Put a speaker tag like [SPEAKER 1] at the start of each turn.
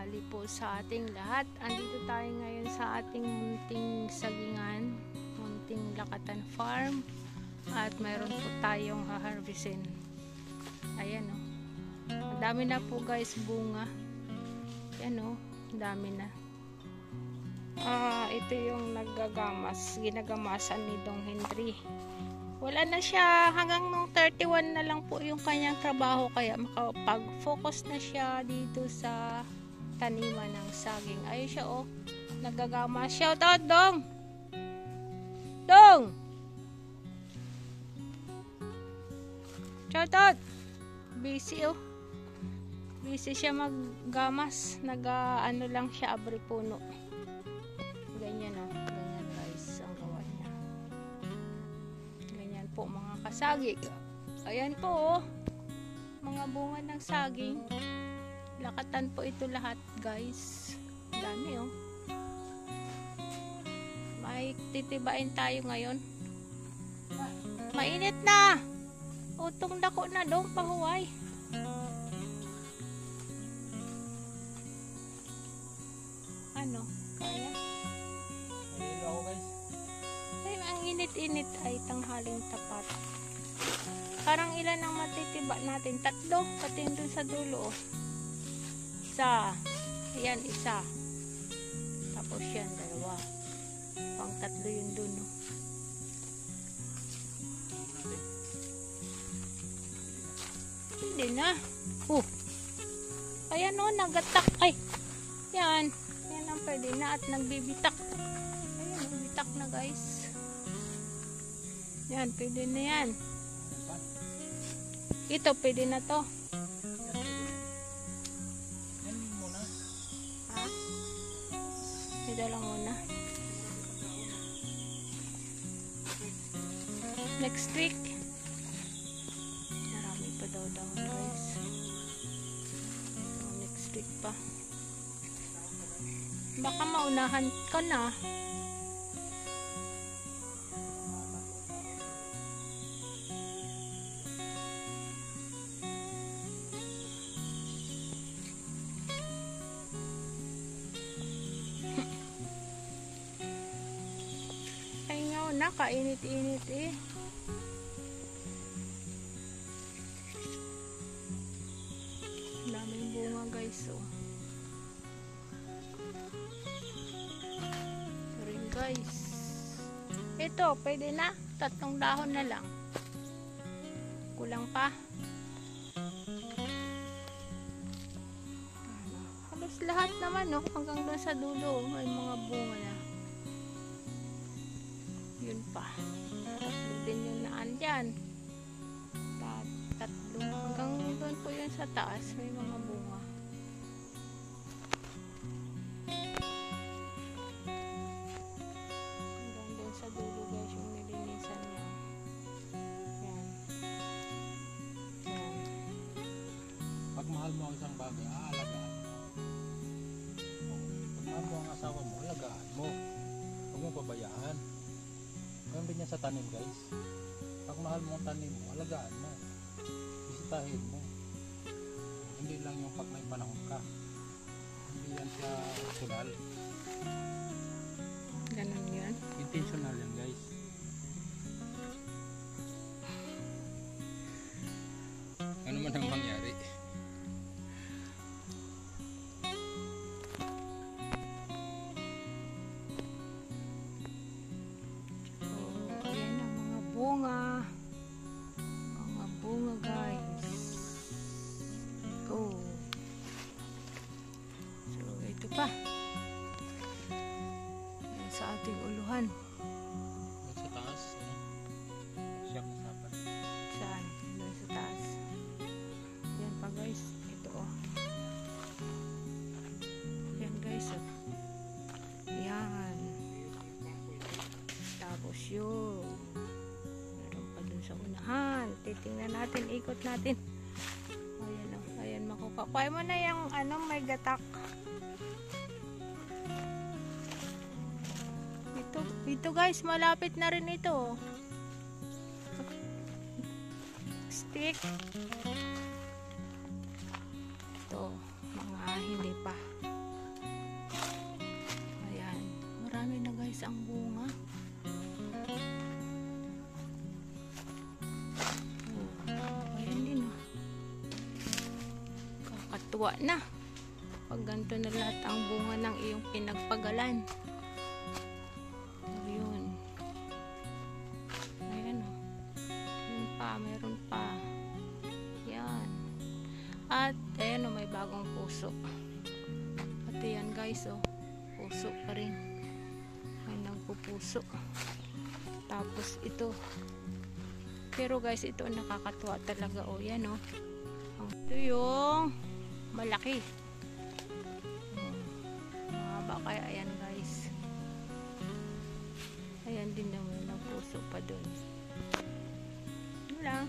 [SPEAKER 1] tanghali po sa ating lahat. Andito tayo ngayon sa ating munting sagingan, munting Lakatan Farm, at mayroon po tayong haharvestin. Ayan o, ang dami na po guys bunga. Ayan o, ang dami na. Ito yung ginagamasan ni Dong Henry. Wala na siya, hanggang nung 31 na lang po yung kanyang trabaho, kaya makapag-focus na siya dito sa taniman ng saging. Ayun siya oh, nagagama. Shout out Dong! Dong! Shout out! Busy oh. Busy siya maggamas. Ano lang siya, abri puno. Ganyan oh. Ganyan guys ang gawa niya. Ganyan po mga kasaging. Ayan po oh. Mga bunga ng saging. Lakatan po ito lahat guys. Dami oh. May titibain tayo ngayon. Mainit na. Utong dako na dong pahuway. Ano? Kaya?
[SPEAKER 2] Malilo ako guys.
[SPEAKER 1] Ay, ang init-init ay tanghaling tapat. Parang ilan ang matitiba natin? 3. Pati dun sa dulo oh. Isa. Ayan, isa. Tapos yan, 2. Pang 3 yun dun oh. Hindi na. Ayan oh, nagatak. Ay, yan. Yan ang pwede na at nagbibitak. Ayan oh, bitak na guys. Yan, pwede na yan. Ito, pwede na to.
[SPEAKER 2] Yan muna.
[SPEAKER 1] Ha? Ito lang muna. Next week. Marami pa daw guys. So, next week pa. Baka maunahan ka na. Ay nga, nakainit-init eh. Daming bunga guys oh. Ito rin guys. Ito, pwede na. 3 dahon na lang. Kulang pa. Halos lahat naman no. Hanggang doon sa dulo may mga bunga na. Yun pa. 3 din yung naan dyan. 3. Hanggang doon po yun sa taas. May mga bunga. Hanggang doon sa dulo guys yung nilinisan niya. Yan. Yan.
[SPEAKER 2] Pag mahal mo ang isang bagay, aalagaan mo. Pag mahal mo ang asawa mo, alagaan mo. Huwag mo pabayaan. Ganun din yan sa tanim guys. Pag mahal mo ang tanim mo, alagaan mo. Bisitahin mo. Hindi lang yung pag may panahon ka. Hindi yan sa optional.
[SPEAKER 1] Ganun yan.
[SPEAKER 2] Intentional yan guys. Ano man ang mangyari.
[SPEAKER 1] Ayan ang mga bunga. Mga bunga guys. Oh. So ito pa. Ayan sa ating uluhan.
[SPEAKER 2] Sa taas, siyam na sapat.
[SPEAKER 1] Saan? Doon sa taas. Ayan pa guys. Ito oh. Ayan guys oh. Ayan. Tapos yun. Meron pa dun sa unahan. Titingnan natin. Ikot natin. Ayan o. Ayan makukuha mo na yung may gatak. Ito guys. Malapit na rin ito. Stick. Ito. Mga hindi pa. guys ang bunga. Ayan din oh. Kakatuwa na. Pag ganito na lahat ang bunga ng iyong pinagpagalan. Ayun. Ayan oh. Yun pa, meron pa. Yan. At ayan oh, may bagong puso. At ayan guys oh. Puso pa rin. May nagpupuso. Tapos ito. Pero guys, ito nakakatuwa talaga oh. Yan oh. Ito yung malaki. Mahaba kaya ayan guys. Ayan din naman ang puso pa dun. Yun lang.